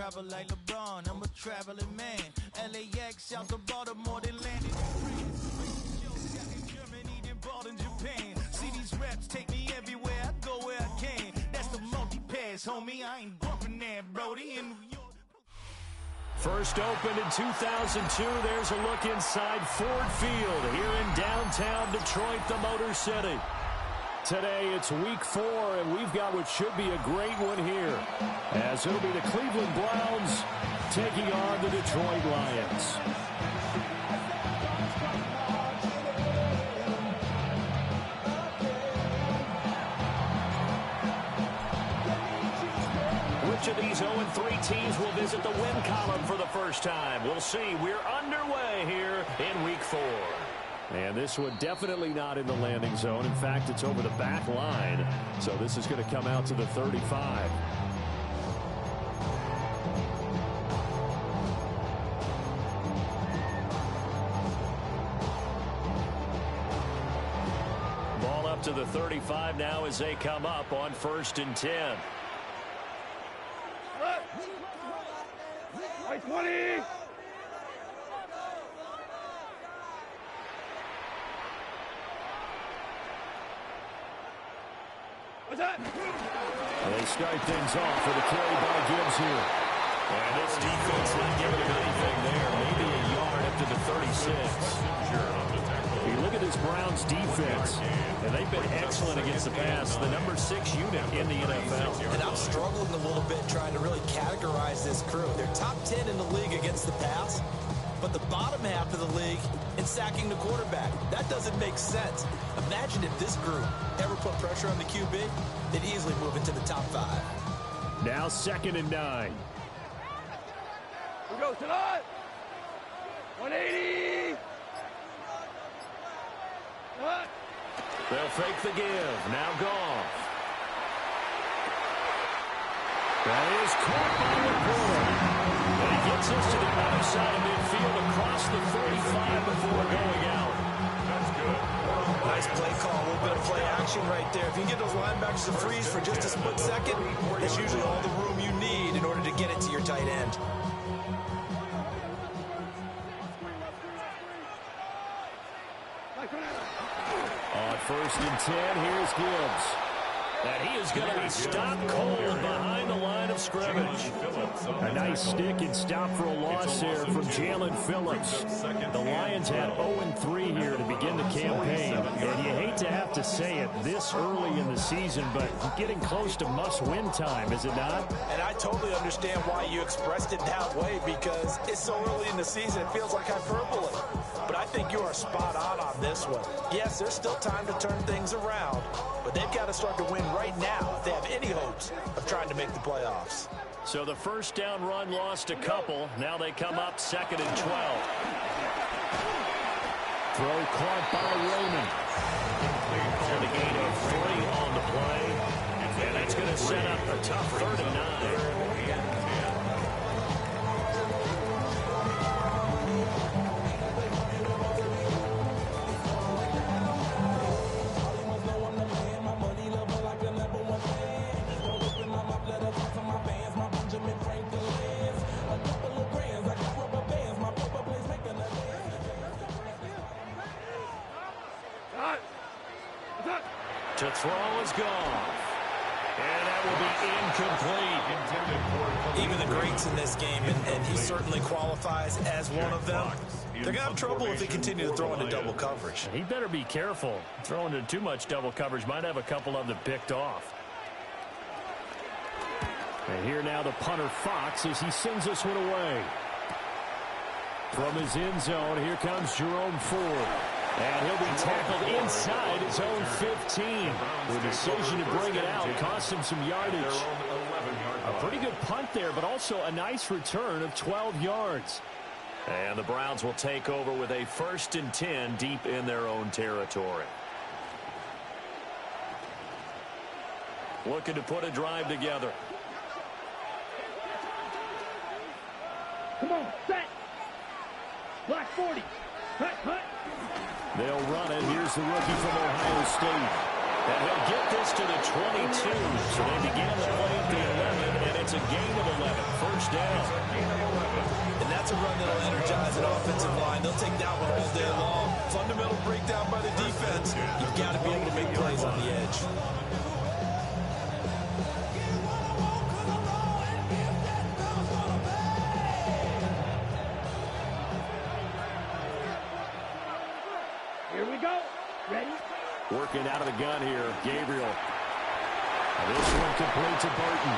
travel like LeBron, I'm a traveling man. LAX out to Baltimore, then landed in Germany, then bought in Japan. See these reps take me everywhere, I go where I can. That's the multi-pass, homie, I ain't bumping that, Brody. In New York. First opened in 2002, there's a look inside Ford Field here in downtown Detroit, the Motor City. Today it's week 4, and we've got what should be a great one here, as it'll be the Cleveland Browns taking on the Detroit Lions. Which of these 0-3 teams will visit the win column for the first time? We'll see. We're underway here in week 4. And this one definitely not in the landing zone. In fact, it's over the back line. So this is going to come out to the 35. Ball up to the 35 now as they come up on 1st and 10. Right 20! What's that? They start things off with a carry by Gibbs here. And this defense not giving him anything there. Maybe a yard up to the 36. You look at this Browns defense, and they've been excellent against the pass. The number 6 unit in the NFL. And I'm struggling a little bit trying to really categorize this crew. They're top 10 in the league against the pass, but the bottom half of the league in sacking the quarterback. That doesn't make sense. Imagine if this group ever put pressure on the QB, they'd easily move into the top 5. Now 2nd and 9. We go tonight. 180. What? They'll fake the give. Now Goff. That is caught by LaPorta. And he gets us to the other side of midfield across the 35 before going out. That's good. Nice play call, a little bit of play action right there. If you can get those linebackers to freeze for just a split second, that's usually all the room you need in order to get it to your tight end. On 1st and 10, here's Gibbs. And he is going to be stopped cold behind the line of scrimmage. A nice stick and stop for a loss there from Jalen Phillips. The Lions had 0-3 here to begin the campaign. And you hate to have to say it this early in the season, but getting close to must-win time, is it not? And I totally understand why you expressed it that way, because it's so early in the season, it feels like hyperbole. But I think you are spot on this one. Yes, there's still time to turn things around, but they've got to start to win right now if they have any hopes of trying to make the playoffs. So the first down run lost a couple. Now they come up 2nd and 12. Throw caught by Raymond. And a gain of 3 on the play. And that's going to set up a tough 3rd and 9. To throw is gone. And that will be incomplete. Even the greats in this game, and he certainly qualifies as one of them, they're going to have trouble if they continue to throw into double coverage. He better be careful. Throwing into too much double coverage might have a couple of them picked off. And here now the punter Fox as he sends this one away. From his end zone, here comes Jerome Ford. And he'll be tackled inside his own 15. The decision to bring it out cost him some yardage. A pretty good punt there, but also a nice return of 12 yards. And the Browns will take over with a 1st and 10 deep in their own territory. Looking to put a drive together. Come on, set. Black 40. Hut, hut. They'll run it. Here's the rookie from Ohio State. And he'll get this to the 22. So they began the play at the 11, and it's a gain of 11. First down. And that's a run that'll energize an offensive line. They'll take that one all day long. Fundamental breakdown by the defense. You've got to be able to make plays on the edge. Here we go. Ready? Working out of the gun here, Gabriel. This one complete to Burton.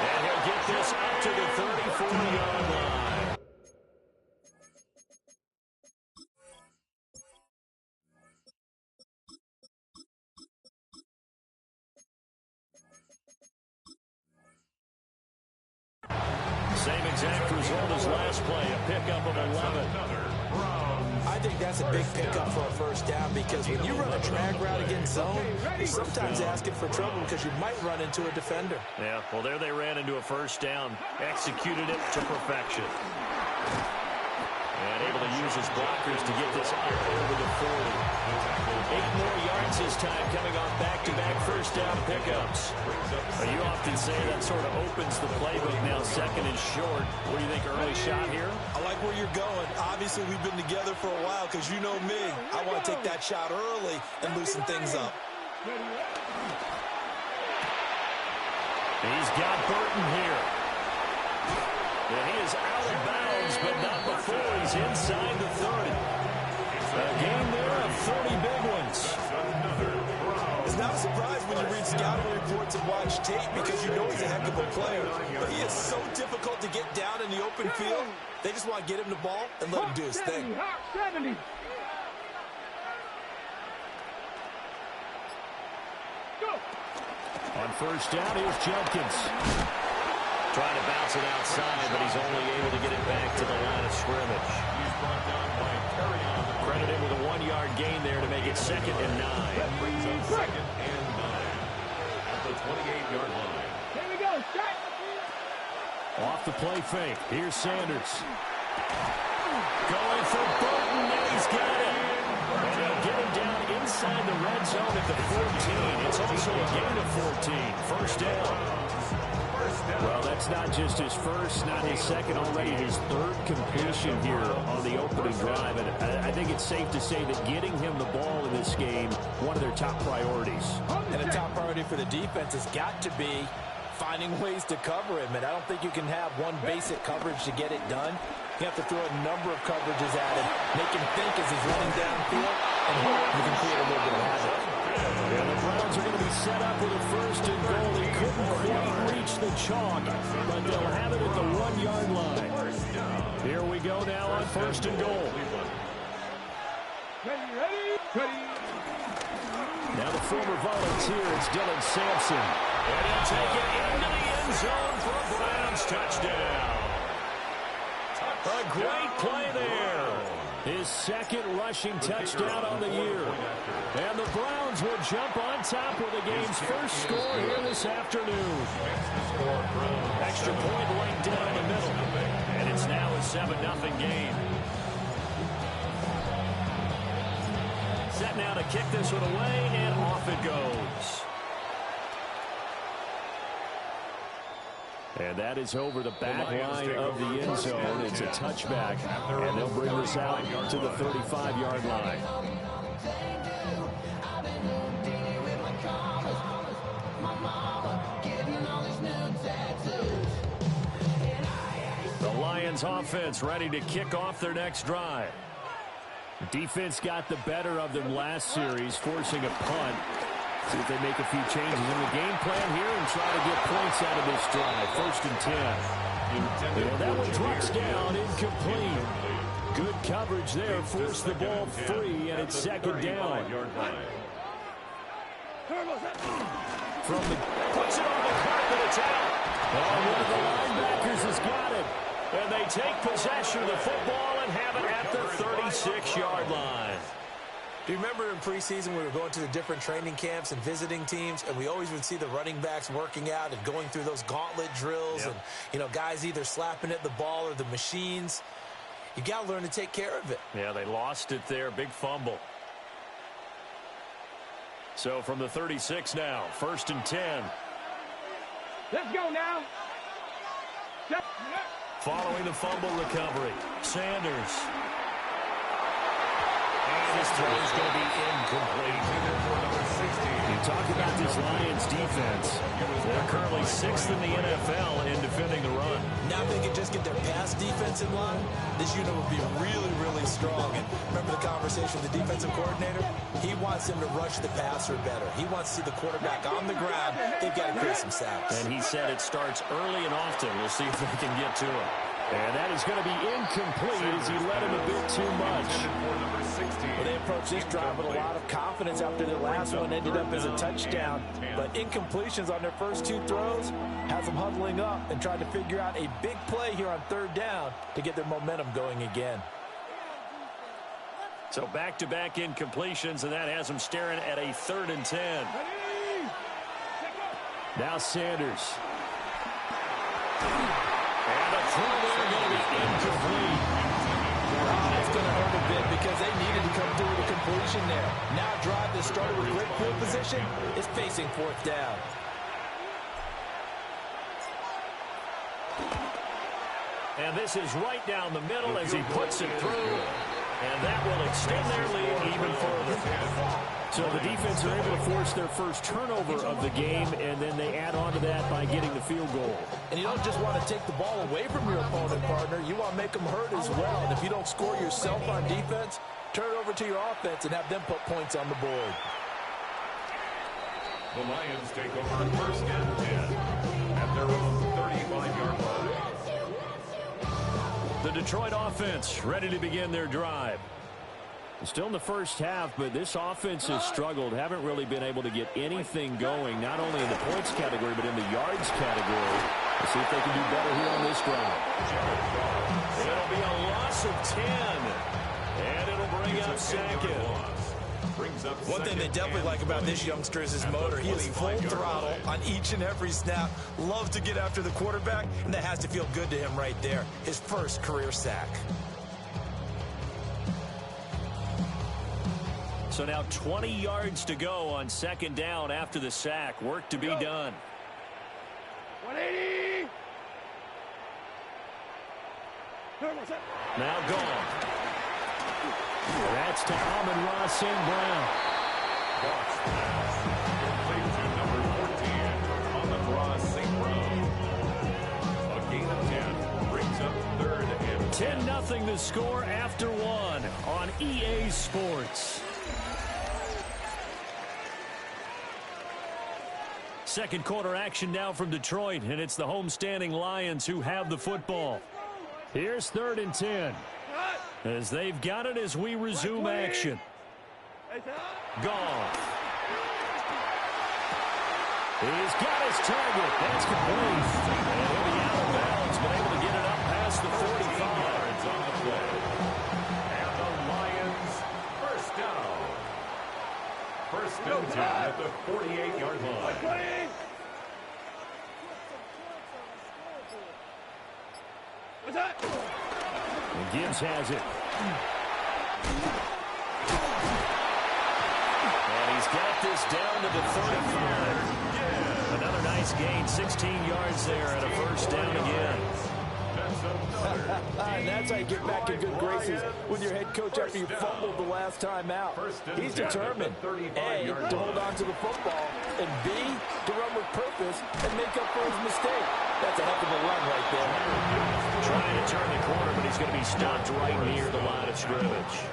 And he'll get this up to the 34-yard line. Same exact result as last play, a pickup of 11. I think that's a big pickup for a first down because when you run a drag route against zone, you're sometimes asking for trouble because you might run into a defender. Yeah, well, there they ran into a first down, executed it to perfection. And able to use his blockers to get this up over the 40. 8 more yards this time coming off back-to-back first down pickups. You often say that sort of opens the playbook now, second and short. What do you think, early shot here? I like where you're going. Obviously, we've been together for a while because you know me. I want to take that shot early and loosen things up. He's got Burton here. And he is out of bounds, but not before he's inside the 30. A game there of 30 big ones. It's not a surprise when you read scouting reports and watch tape because you know he's a heck of a player. But he is so difficult to get down in the open field. They just want to get him the ball and let him do his thing. 70. Go. On first down, here's Jenkins. Trying to bounce it outside, but he's only able to get it back to the line of scrimmage. Credit him with a 1-yard gain there to make it 2nd and 9. That brings up 2nd and 9 at the 28-yard line. Here we go. Shot. Off the play fake. Here's Sanders. Going for Burton, and he's got it. And they'll get him down inside the red zone at the 14. It's also a gain of 14. First down. Well, that's not just his first, not his second, already his 3rd completion here on the opening drive. And I think it's safe to say that getting him the ball in this game, one of their top priorities. And a top priority for the defense has got to be finding ways to cover him. And I don't think you can have one basic coverage to get it done. You have to throw a number of coverages at him, make him think as he's running downfield, and hope you can create a little bit of havoc. And the Browns are going to be set up with a 1st and goal. They couldn't quite reach the chalk, but they'll have it at the 1-yard line. Here we go now on 1st and goal. Ready. Now the former volunteer, it's Dylan Sampson. And he'll take it into the end zone for a Browns touchdown. A great play there. His 2nd rushing touchdown on the year. And the Browns will jump on top with the game's first score here this afternoon. Extra point right down the middle. And it's now a 7-0 game. Set now to kick this one away, and off it goes. And that is over the back line of the end zone. It's a touchback, and they'll bring this out to the 35-yard line. The Lions offense ready to kick off their next drive. Defense got the better of them last series, forcing a punt. See if they make a few changes in the game plan here and try to get points out of this drive. 1st and 10. And that one drops down, incomplete. Good coverage there, forced the ball free, and it's 2nd down. From the, puts it on the carpet, it's out. And one of the linebackers has got it. And they take possession of the football and have it at the 36-yard line. Do you remember in preseason we were going to the different training camps and visiting teams, and we always would see the running backs working out and going through those gauntlet drills, and, you know, guys either slapping at the ball or the machines. You got to learn to take care of it. Yeah, they lost it there. Big fumble. So from the 36 now, 1st and 10. Let's go now. Following the fumble recovery, Sanders. And his throw is going to be incomplete. You talk about this Lions defense. They're currently 6th in the NFL in defending the run. Now if they can just get their pass defense in line, this unit will be really, really strong. And remember the conversation with the defensive coordinator? He wants them to rush the passer better. He wants to see the quarterback on the ground. They've got to create some sacks. And he said it starts early and often. We'll see if they can get to it. And that is going to be incomplete as he led him a bit too much. Well, they approached this drive with a lot of confidence after the last one ended up as a touchdown. But incompletions on their first 2 throws has them huddling up and trying to figure out a big play here on 3rd down to get their momentum going again. So back-to-back incompletions, and that has them staring at a 3rd and 10. Now Sanders. And a throw there going to be incomplete. It's going to hurt a bit because they needed to come through with a completion there. Now a drive that started with great field position is facing 4th down. And this is right down the middle as he puts it through. And that will extend their lead even further. So the defense are able to force their first turnover of the game, and then they add on to that by getting the field goal. And you don't just want to take the ball away from your opponent, partner. You want to make them hurt as well. And if you don't score yourself on defense, turn it over to your offense and have them put points on the board. The Lions take over 1st and 10 at their own 35-yard line. The Detroit offense ready to begin their drive. Still in the first half, but this offense has struggled. Haven't really been able to get anything going, not only in the points category, but in the yards category. Let's see if they can do better here on this drive. It'll be a loss of 10. And it'll bring up 2nd. One thing they definitely like about this youngster is his motor. He is full throttle on each and every snap. Loves to get after the quarterback, and that has to feel good to him right there. His first career sack. So now 20 yards to go on 2nd down after the sack. Work to be done. 180. Now gone. That's to Amon-Ra St. Brown. Complete to number 14, Amon-Ra St. Brown. A gain of 10 brings up 3rd and 10-0 the score after 1 on EA Sports. Second quarter action now from Detroit, and it's the homestanding Lions who have the football. Here's 3rd and 10. As they've got it as we resume action. Goff. He's got his target. That's complete. And he'll be out of bounds, but able to get it up past the 45. yards on the play. And the Lions first down. 1st and 10 at the 48-yard line. What's that? And Gibbs has it. And he's got this down to the 35. Another nice gain, 16 yards there and a 1st down again. And that's how you get back in good graces with your head coach after you fumbled the last time out. He's determined, A, to hold on to the football, and B, to run with purpose and make up for his mistake. That's a heck of a run right there. Trying to turn the corner, but he's going to be stopped right near the line of scrimmage.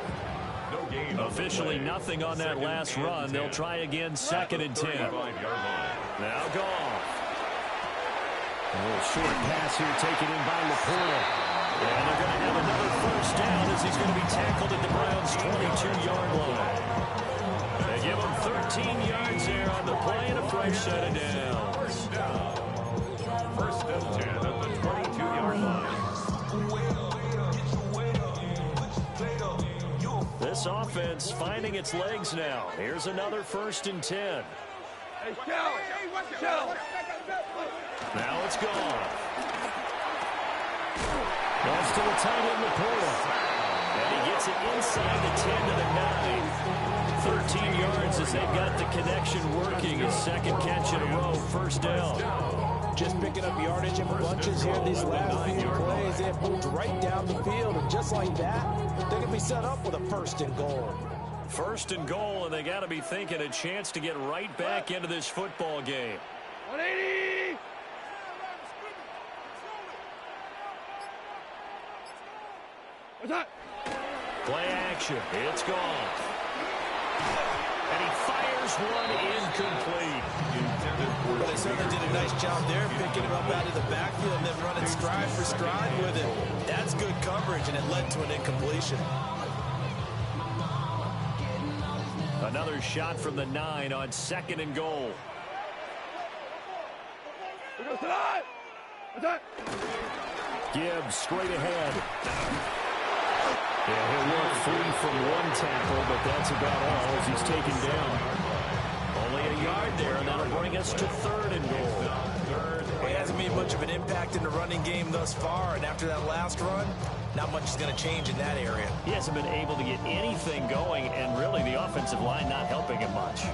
Officially nothing on that last run. They'll try again 2nd and 10. Now Goff. A little short pass here taken in by Laporta. And they're going to have another 1st down as he's going to be tackled at the Browns' 22-yard line. They give him 13 yards there on the play and a fresh set of downs. 1st and 10 at the 22-yard line. This offense finding its legs now. Here's another 1st and 10. Now it's gone. Goes to the tight end, Laporta. And he gets it inside the 10 to the 9. 13 yards as they've got the connection working. His second catch in a row, first down. Just picking up yardage in bunches here. These last few plays, they have moved right down the field. And just like that, they can be set up with a first and goal. First and goal, and they got to be thinking a chance to get right back into this football game. 180! What's that? Play action. It's gone. And he fires one incomplete. Well, they certainly did a nice job there, picking him up out of the backfield and then running stride for stride with it. That's good coverage, and it led to an incompletion. Another shot from the 9 on second and goal. What's that? Gibbs straight ahead. Yeah, he'll work free from one tackle, but that's about all as he's taken down. Only a yard there, and that'll bring us to third and goal. Well, he hasn't made much of an impact in the running game thus far, and after that last run, not much is going to change in that area. He hasn't been able to get anything going, and really the offensive line not helping him much.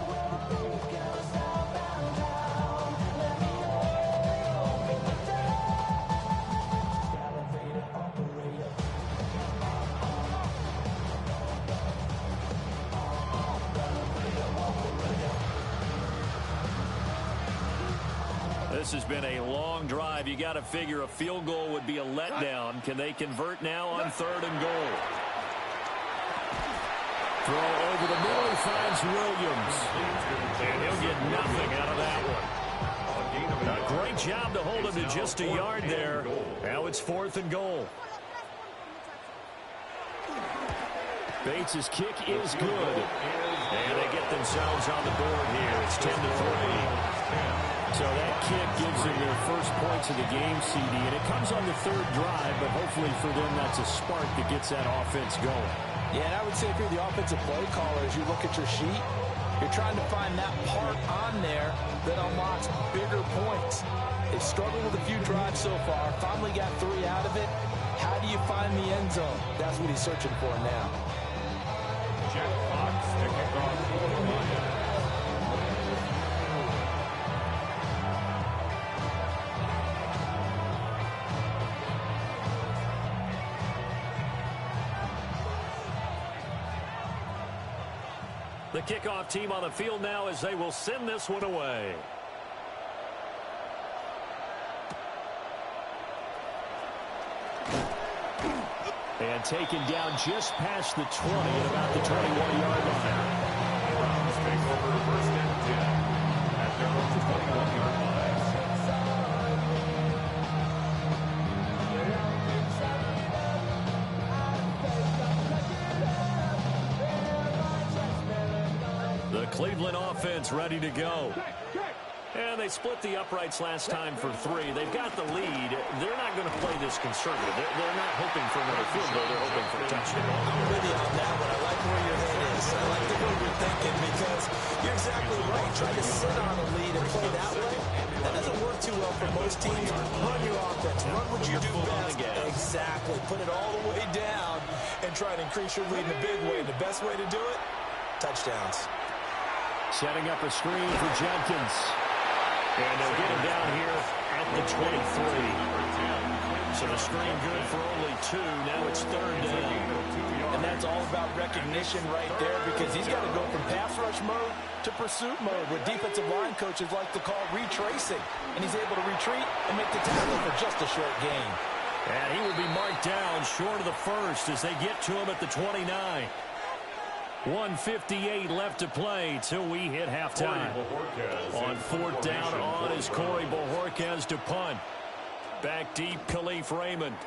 This has been a long drive. You got to figure a field goal would be a letdown. Can they convert now on third and goal? Throw over the middle. He finds Williams. And he'll get nothing out of that one. A great job to hold him to just a yard there. Now it's fourth and goal. Bates' kick is good. And they get themselves on the board here. It's 10-3. So that kick gives them their first points of the game, CD, and it comes on the third drive, but hopefully for them that's a spark that gets that offense going. Yeah, and I would say if you're the offensive play caller, as you look at your sheet, you're trying to find that part on there that unlocks bigger points. They've struggled with a few drives so far, finally got 3 out of it. How do you find the end zone? That's what he's searching for now. Jack Fox to kick off for the Lions. The kickoff team on the field now as they will send this one away. And taken down just past the 20 at about the 21-yard line. Browns take over first and 10 at their own 21-yard line. The Cleveland offense ready to go. And they split the uprights last time for 3. They've got the lead. They're not going to play this conservative. They're not hoping for another field goal. They're hoping for a touchdown. I'm with you on that one. I like where your head is. I like the way you're thinking because you're exactly right. Trying to sit on a lead and play that way, that doesn't work too well for most teams. Run your offense. Run what you do best. Exactly. Put it all the way down and try to increase your lead in a big way. The best way to do it, touchdowns. Setting up a screen for Jenkins. And they'll get him down here at the 23. So the screen good for only 2. Now it's third down. And that's all about recognition right there because he's got to go from pass rush mode to pursuit mode, what defensive line coaches like to call retracing. And he's able to retreat and make the tackle for just a short gain. And he will be marked down short of the first as they get to him at the 29. 1:58 left to play till we hit halftime. On fourth down on is Corey Bojorquez to punt. Back deep, Khalif Raymond.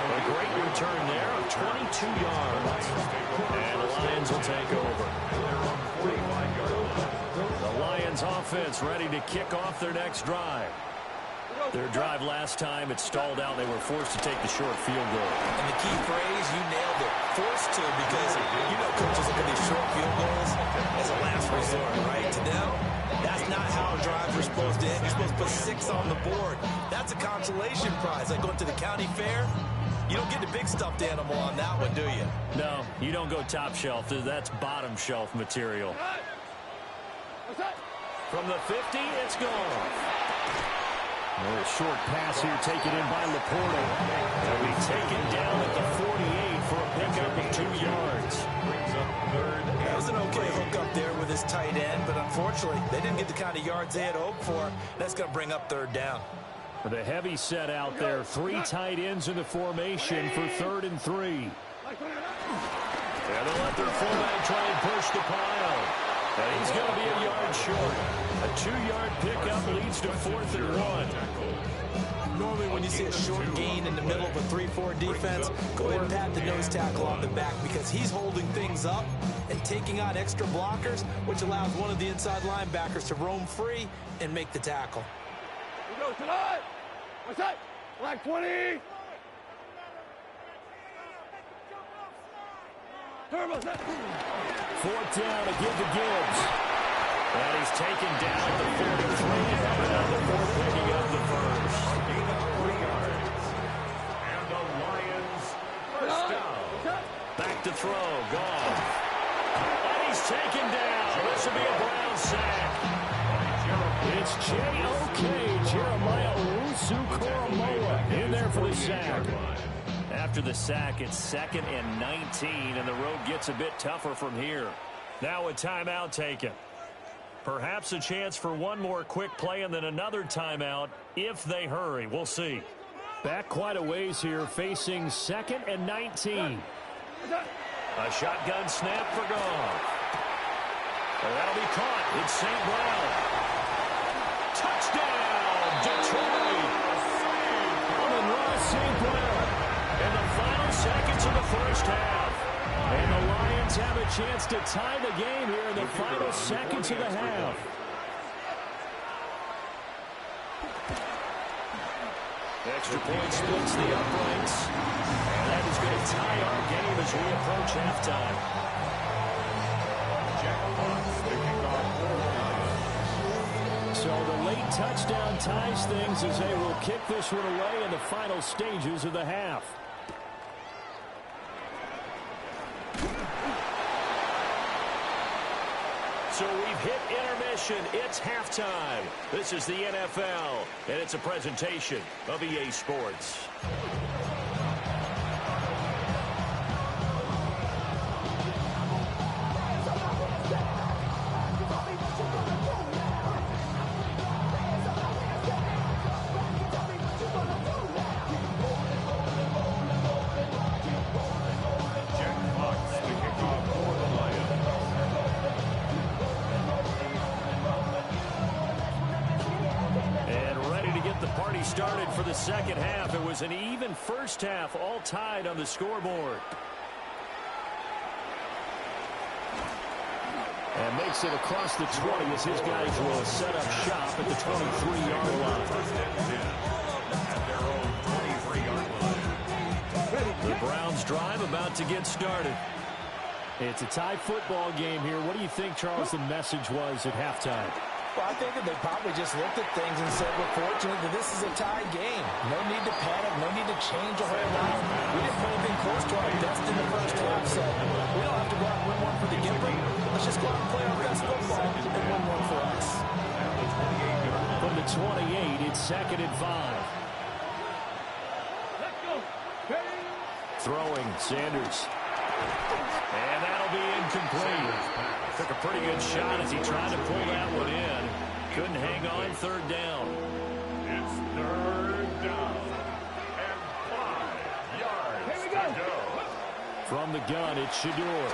A great return there of 22 yards. And the Lions will take over. The Lions offense ready to kick off their next drive. Their drive last time, it stalled out. They were forced to take the short field goal. And the key phrase, you nailed it. Forced to, because you know coaches look at these short field goals as a last resort, right? To them, That's not how drives are supposed to end. You're supposed to put 6 on the board. That's a consolation prize. Like going to the county fair, you don't get the big stuffed animal on that one, do you? No, you don't go top shelf. That's bottom shelf material. From the 50, it's gone. A short pass here taken in by Laporta. They'll be taken down at the 48 for a pickup of 2 yards. That was an okay hook up there with his tight end, but unfortunately, they didn't get the kind of yards they had hoped for. That's going to bring up 3rd down. The heavy set out there. 3 tight ends in the formation for 3rd and 3. And they'll let their fullback try and push the pile. And he's going to be a yard short. A 2-yard pickup leads to 4th and 1. Normally when you see a short gain in the middle of a 3-4 defense, go ahead and pat the nose tackle on the back because he's holding things up and taking on extra blockers, which allows one of the inside linebackers to roam free and make the tackle. We go tonight. What's that? Black 20. Turbo set. 4th down to give to Gibbs. And he's taken down at the 43. And the 4th picking up the first. 3 yards. And the Lions first down. Back to throw. Gone. And he's taken down. This will be a Brown sack. It's J.O.K. Jeremiah Owusu-Koramoah in there for the sack. After the sack, it's 2nd and 19, and the road gets a bit tougher from here. Now a timeout taken. Perhaps a chance for one more quick play and then another timeout if they hurry. We'll see. Back quite a ways here, facing 2nd and 19. A shotgun snap for Goff. Well, that'll be caught. It's St. Brown. Touchdown, Detroit. Amon-Ra St. Brown. In the final seconds of the first half. And the Lions have a chance to tie the game here in the final seconds of the half. Extra point splits the uprights. And that is going to tie our game as we approach halftime. So the late touchdown ties things as they will kick this one away in the final stages of the half. So we've hit intermission. It's halftime. This is the NFL, and it's a presentation of EA Sports. Started for the second half. It was an even first half, all tied on the scoreboard. And makes it across the 20 as his guys will set up shop at the 23-yard line. At their own 23-yard line. The Browns drive about to get started. It's a tie football game here. What do you think, Charles, the message was at halftime? Well, I think that they probably just looked at things and said, we're fortunate that this is a tie game. No need to panic. No need to change a whole lot. We didn't put anything close to our best in the first half, so we don't have to go out and win one for the Gipper. Let's just go out and play our best football and win one for us. From the 28, it's 2nd and 5. Throwing, Sanders. And that'll be incomplete. Took a pretty good shot as he tried to pull that one in. Couldn't hang on. 3rd down. It's 3rd down. And 5 yards to go. From the gun, it's Shador.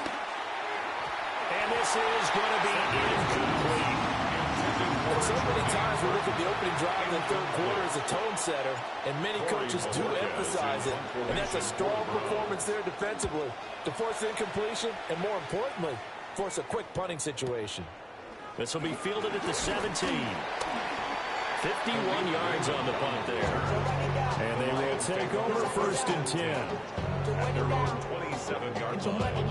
And this is going to be incomplete. And so many times we look at the opening drive in the third quarter as a tone setter, and many coaches do emphasize it. And that's a strong performance there defensively to force incompletion and, more importantly, force a quick punting situation. This will be fielded at the 17. 51 yards on the punt there. And they will take over 1st and 10. At their own 27-yard line.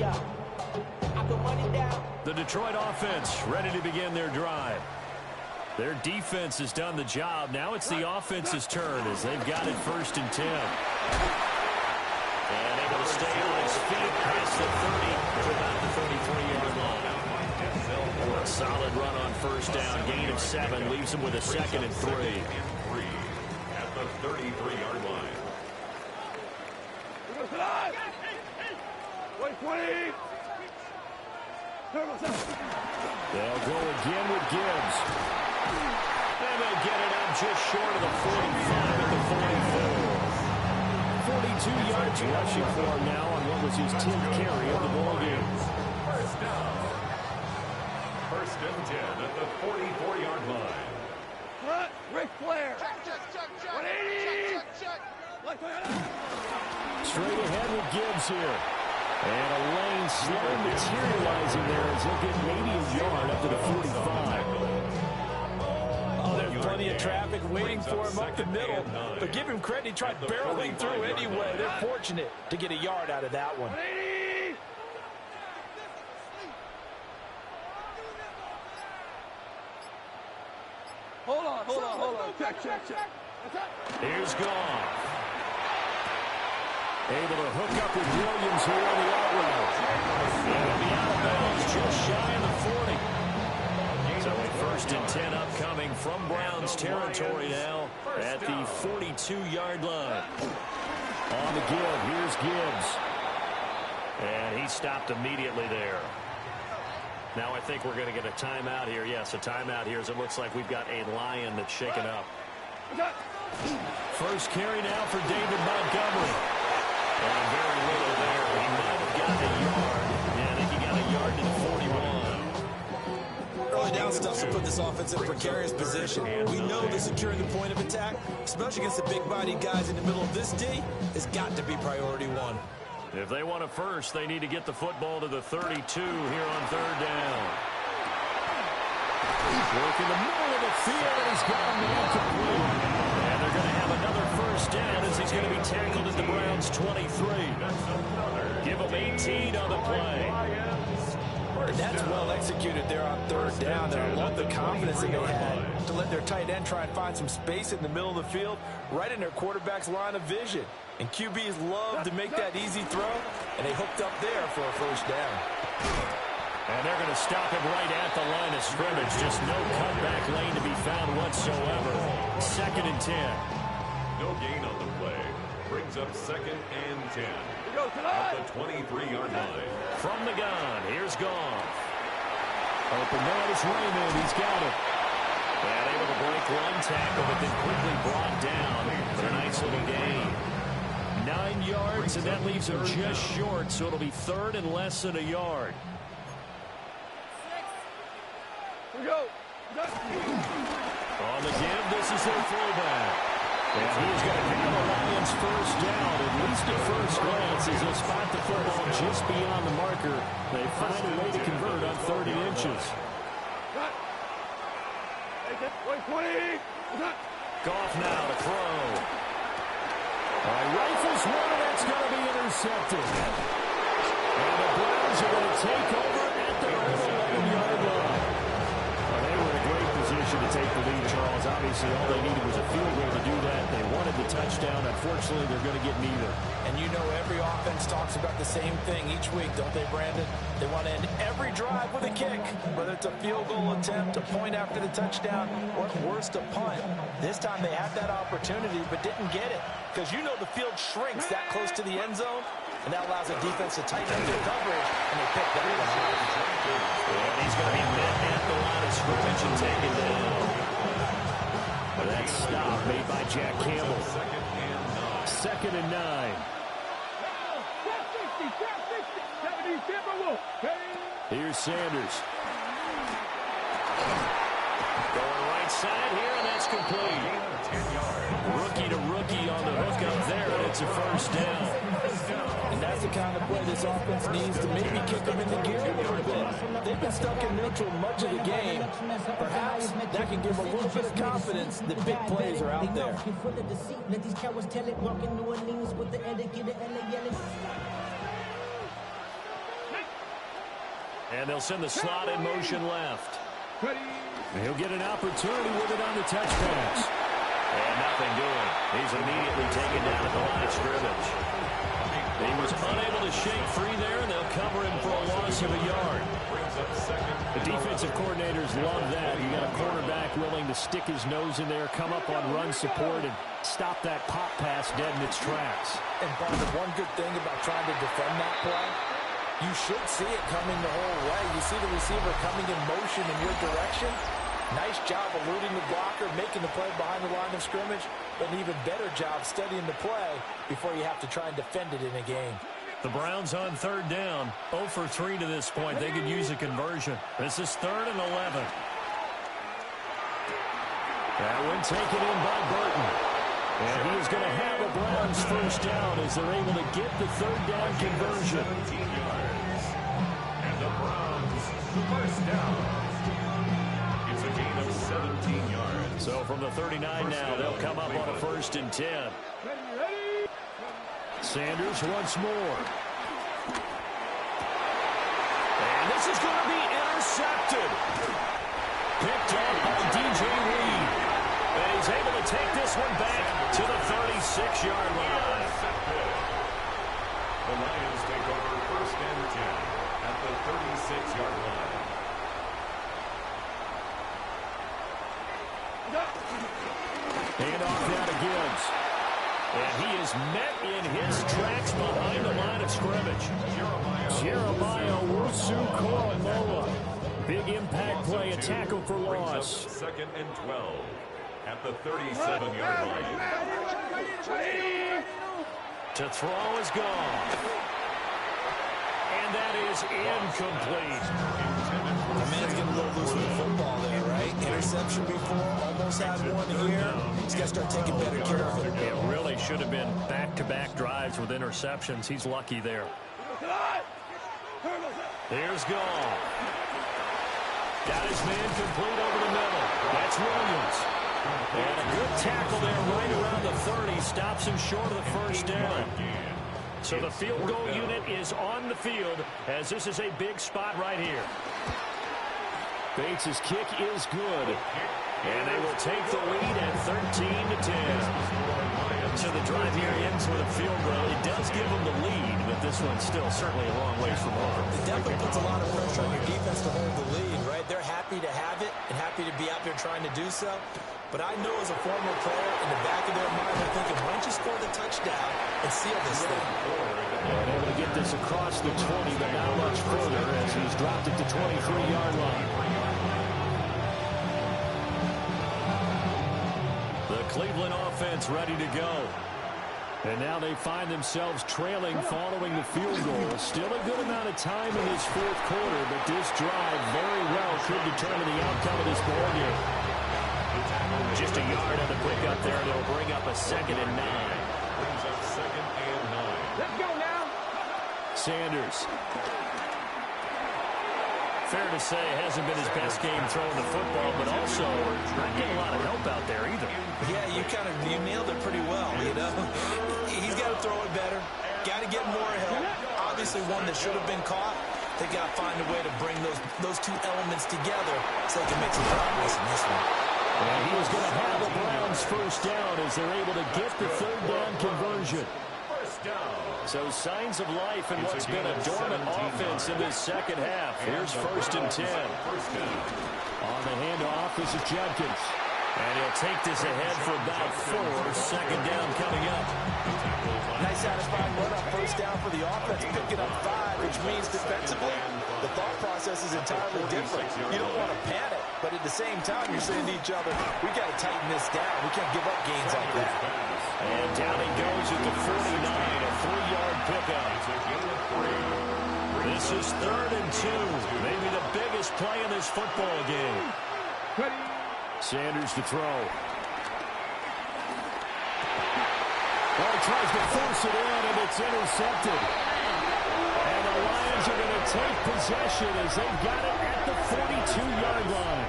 The Detroit offense ready to begin their drive. Their defense has done the job. Now it's the offense's turn as they've got it 1st and 10. And able to stay on his feet past the 30 to about the 33-yard line. A solid run on 1st down. Gain of 7 leaves him with a 2nd and 3. At the 33-yard line. They'll go again with Gibbs. And they'll get it out just short of the 45 at the 44. 42 yards rushing for him now on what was his 10th carry of the ballgame. 1st down. 1st and 10 at the 44-yard line. Ric Flair. 180. Straight ahead with Gibbs here. And a lane slow materializing there as he'll get maybe a yard up to the 45. Oh, there's plenty of traffic waiting for him up the middle. But give him credit, he tried barreling through anyway. They're fortunate to get a yard out of that one. Hold on. Check. Here's Goff. Able to hook up with Williams here on the out route. And he'll be out of bounds just shy of the 40. So a 1st and 10 upcoming from Browns territory now at the 42-yard line. On the give, here's Gibbs. And he stopped immediately there. Now I think we're going to get a timeout here. Yes, a timeout here as it looks like we've got a Lion that's shaken up. First carry now for David Montgomery. And very little there. He might have gotten a yard. Yeah, I think he got a yard to the 41. Early down stuff to put this offense in a precarious position. We know that securing the point of attack, especially against the big-bodied guys in the middle of this D, has got to be priority 1. If they want a first, they need to get the football to the 32 here on 3rd down. Work in the middle of the field, and he's got a man complete. And they're going to have another 1st down as he's going to be tackled at the Browns' 23. Give him 18 on the play. And that's well executed there on 3rd down. I love the confidence that they had to let their tight end try and find some space in the middle of the field, right in their quarterback's line of vision. And QBs love to make that easy throw, and they hooked up there for a 1st down. And they're going to stop him right at the line of scrimmage. Just no cutback lane to be found whatsoever. 2nd and 10. No gain on the play. Brings up 2nd and 10. At the 23-yard line. From the gun, here's Goff. Open man is Raymond. He's got it. And able to break one tackle, but then quickly brought down. But a nice little gain. 9 yards, and that leaves him just short, so it'll be 3rd and less than a yard. Here we go. On the give, this is their fullback. And he's going to have the Lions 1st down, at least at first glance, as they'll spot the football just beyond the marker. They find a way to convert on 30 inches. Goff now to throw. Rifles one, and that's going to be intercepted. And the Browns are going to take over at their own 11-yard line. They were in a great position to take the lead, Charles. Obviously, all they needed was a field goal to do that. They wanted the touchdown. Unfortunately, they're going to get neither. And you know every offense talks about the same thing each week, don't they, Brandon? They want to end every drive with a kick, whether it's a field goal attempt, a point after the touchdown, or at worst, a punt. This time they had that opportunity but didn't get it because you know the field shrinks that close to the end zone, and that allows the defense to tighten up their coverage, and they pick that one off. And he's going to be met at the line of scrimmage and taken down. That stop made by Jack Campbell. 2nd and 9. Here's Sanders. Going right side here, and that's complete. Rookie to rookie on the hook up there, and it's a 1st down. And that's the kind of play this offense needs to maybe kick them in the gear a little bit. They've been stuck in neutral much of the game. Perhaps that can give them a little bit of confidence that big plays are out there. And they'll send the slot in motion left. He'll get an opportunity with it on the touch pass. And nothing doing. He's immediately taken down at the line of scrimmage. He was unable to shake free there, and they'll cover him for a loss of a yard. The defensive coordinators love that. You got a cornerback willing to stick his nose in there, come up on run support, and stop that pop pass dead in its tracks. And, Barber, one good thing about trying to defend that play, you should see it coming the whole way. You see the receiver coming in motion in your direction. Nice job eluding the blocker, making the play behind the line of scrimmage. But an even better job studying the play before you have to try and defend it in a game. The Browns on third down, 0 for 3 to this point. They could use a conversion. This is 3rd and 11. That one taken in by Burton. And he is going to have the Browns first down as they're able to get the third down conversion. 17 yards. And the Browns, first down. It's a gain of 17 yards. So from the 39 now, they'll come up on a 1st and 10. Sanders once more. And this is going to be intercepted. Picked up by DJ Reed. And he's able to take this one back to the 36-yard line. The Lions take over 1st and 10 at the 36-yard line. Hand off now to Gibbs. And he is met in his tracks behind the line of scrimmage. Jeremiah Owusu-Koramoah. Big impact play, a tackle for loss. 2nd and 12 at the 37-yard line. To throw is gone. And that is incomplete. The man's getting a little loose with the football there, right? Interception before, almost had one here. He's got to start taking better care of it. It really should have been back-to-back drives with interceptions. He's lucky there. Here's Gall. Got his man complete over the middle. That's Williams. And a good tackle there right around the 30. Stops him short of the first down. So the field goal unit is on the field as this is a big spot right here. Bates' kick is good. And they will take the lead at 13-10. So the drive here ends with a field goal. It does give them the lead, but this one's still certainly a long ways from over. It definitely puts a lot of pressure on your defense to hold the lead, right? They're happy to have it and happy to be out there trying to do so. But I know as a former player, in the back of their mind, they're thinking, why don't you score the touchdown and seal this thing? And able to get this across the 20, but not much further as he's dropped it to 23-yard line. The Cleveland offense ready to go. And now they find themselves trailing following the field goal. Still a good amount of time in this 4th quarter, but this drive very well could determine the outcome of this ball game. Just a yard on the pickup there. They'll bring up a 2nd and 9. Brings up 2nd and 9. Let's go now. Sanders. Fair to say, hasn't been his best game throwing the football, but also not getting a lot of help out there either. Yeah, you nailed it pretty well, you know. He's got to throw it better. Got to get more help. Obviously one that should have been caught. They got to find a way to bring those two elements together so they can make some progress in this one. And he was going to have the Browns first down as they're able to get the third down conversion. First down. So signs of life in what's been a dormant offense in this second half. Here's 1st and 10. First down. On the handoff, this is Judkins. And he'll take this ahead for about 4. 2nd down coming up. Nice satisfying run on first down for the offense, picking up 5, which means defensively, the thought process is entirely different. You don't want to panic, but at the same time, you're saying to each other, we got to tighten this down. We can't give up gains like that. And down he goes at the 49, a 3-yard pickup. This is 3rd and 2, maybe the biggest play in this football game. Sanders to throw. Well, he tries to force it in, and it's intercepted. And the Lions are going to take possession as they've got it at the 42-yard line.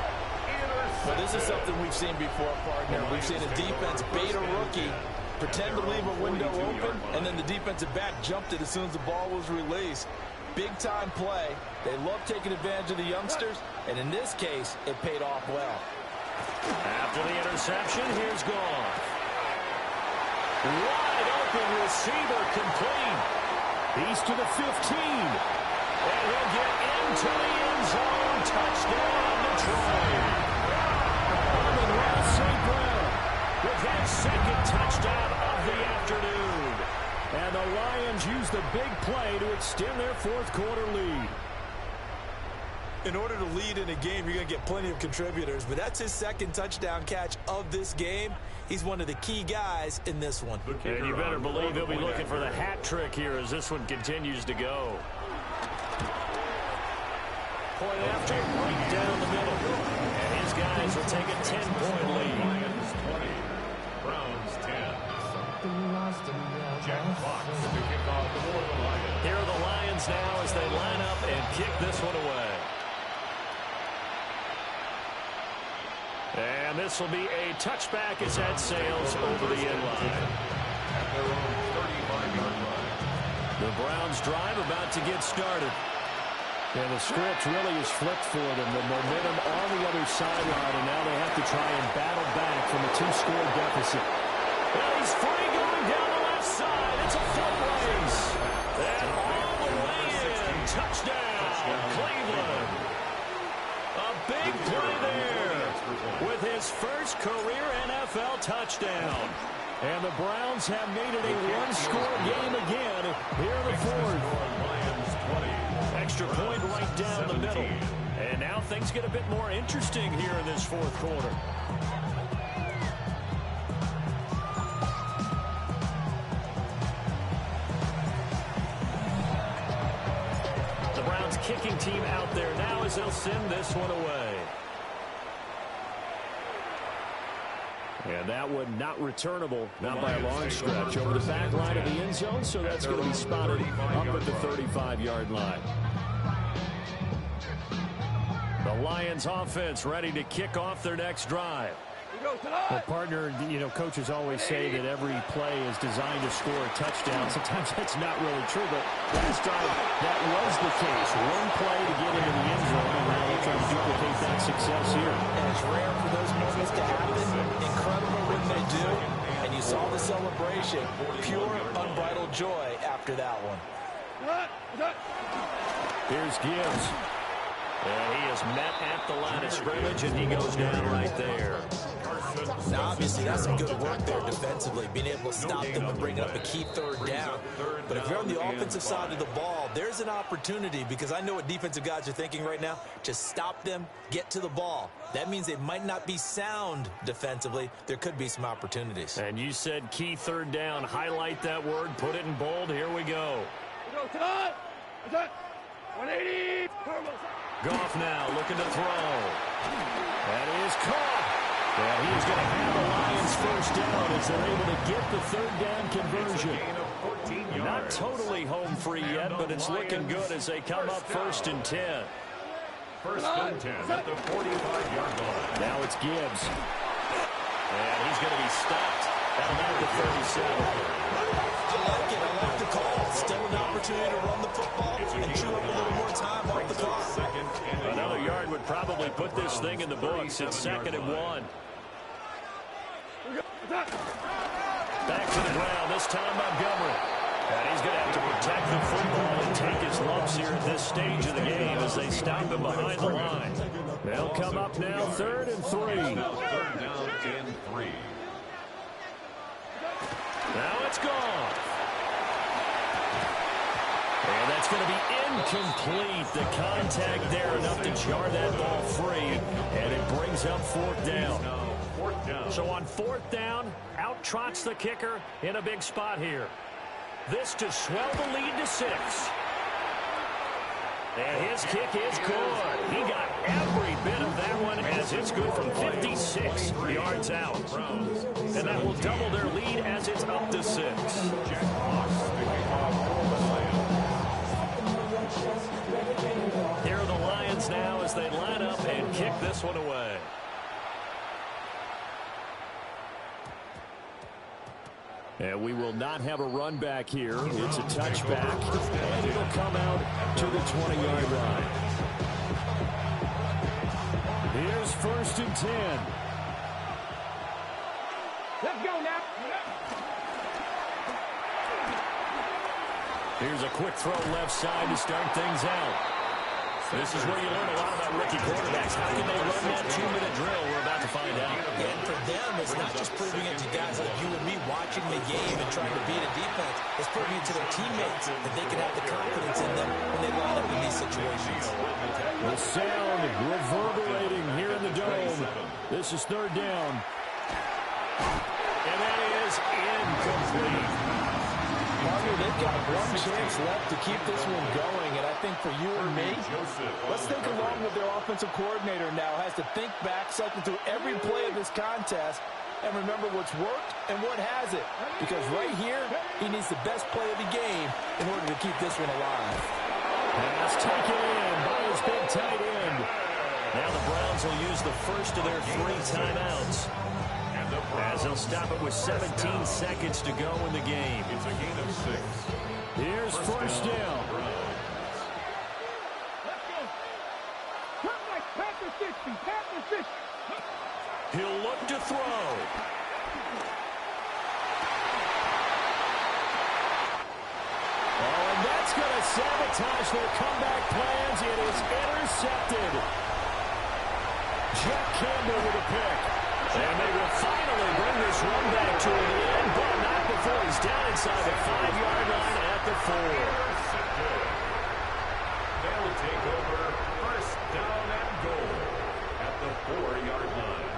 Well, this is something we've seen before, partner. We've seen a defense bait a rookie, pretend to leave a window open, and then the defensive back jumped it as soon as the ball was released. big-time play. They love taking advantage of the youngsters, and in this case, it paid off well. After the interception, here's Goff. Wide open receiver complete. He's to the 15. And he'll get into the end zone. Touchdown, Detroit. Amon-Ra St. Brown with his second touchdown of the afternoon. And the Lions use the big play to extend their fourth quarter lead. In order to lead in a game, you're going to get plenty of contributors, but that's his second touchdown catch of this game. He's one of the key guys in this one. And you better believe he'll be looking for the hat trick here as this one continues to go. Point after, right down the middle. And his guys will take a 10-point lead. Lions 20, Browns 10. Jack Fox to kick off for the Lions. Here are the Lions now as they line up and kick this one away. And this will be a touchback as that sails over the end line. At their own 35-yard line. The Browns drive about to get started. And the script really is flipped for them. The momentum on the other sideline, and now they have to try and battle back from a two-score deficit. Well, he's free going down the left side. It's a foot race. And all the way in. Touchdown, Cleveland. A big play there with his first career NFL touchdown. And the Browns have made it a one-score game again here in the fourth. Lions 20. Extra point right down the middle. And now things get a bit more interesting here in this fourth quarter. The Browns kicking team out there now as they'll send this one away. And that one not returnable, not by a long stretch, over the back line of the end zone, so that's going to be spotted up at the 35-yard line. The Lions offense ready to kick off their next drive. Well, partner, you know, coaches always say that every play is designed to score a touchdown. Sometimes that's not really true, but last drive, that was the case. One play to get into the end zone, and now they're trying to duplicate that success here. And it's rare for those moments to happen. Incredible when they do. And you saw the celebration. Pure, unbridled joy after that one. Here's Gibbs. And he is met at the line of scrimmage, and he goes down right there. Now, obviously, that's some good work there defensively, being able to stop them and bring up a key third down. But if you're on the offensive side of the ball, there's an opportunity, because I know what defensive guys are thinking right now. Just stop them, get to the ball. That means they might not be sound defensively. There could be some opportunities. And you said key third down. Highlight that word, put it in bold. Here we go. 180. Goff now looking to throw. That is caught. And he's going to have the Lions first down as they're able to get the third down conversion. Not totally home free yet, but it's looking good as they come up 1st and 10. 1st and 10 at the 45-yard line. Now it's Gibbs. And he's going to be stopped at about the 37. I like it. I like the call. Still an opportunity to run the football and chew up a little more time off the clock. Another yard would probably put this thing in the books. It's 2nd and 1. Back to the ground, this time Montgomery. And he's going to have to protect the football and take his lumps here at this stage of the game as they stop him behind the line. They'll come up now 3rd and 3. Now 3rd down and 3. Now it's gone. And that's going to be incomplete. The contact there enough to jar that ball free. And it brings up 4th down. So on 4th down, out trots the kicker in a big spot here. This to swell the lead to 6. And his kick is good. He got every bit of that one as it's good from 56 yards out. And that will double their lead as it's up to 6. Here are the Lions now as they line up and kick this one away. And we will not have a run back here. It's a touchback. And it'll will come out to the 20-yard line. Here's 1st and 10. Let's go now. Here's a quick throw left side to start things out. This is where you learn a lot about rookie quarterbacks. How can they run that 2-minute drill? We're about to find out. And for them, it's not just proving it to guys like you and me watching the game and trying to beat a defense. It's proving it to their teammates that they can have the confidence in them when they line up in these situations. The sound reverberating here in the dome. This is 3rd down. And that is incomplete. Marty, they've got one chance left to keep this one going, and I think for you and me, let's think along with their offensive coordinator now has to think back, cycle through every play of this contest, and remember what's worked and what hasn't. Because right here, he needs the best play of the game in order to keep this one alive. Pass taken in by his big tight end. Now the Browns will use the first of their 3 timeouts, as they'll stop it with 17 seconds to go in the game. It's a gain of 6. Here's 1st down. Let's go. Come like Panther 60. Panther 60. He'll look to throw. Oh, and that's going to sabotage their comeback plans. It is intercepted. Jack Campbell with a pick. And they will finally bring this run back to an end, but not before he's down inside the 5-yard line at the 4. They'll take over 1st down and goal at the 4-yard line.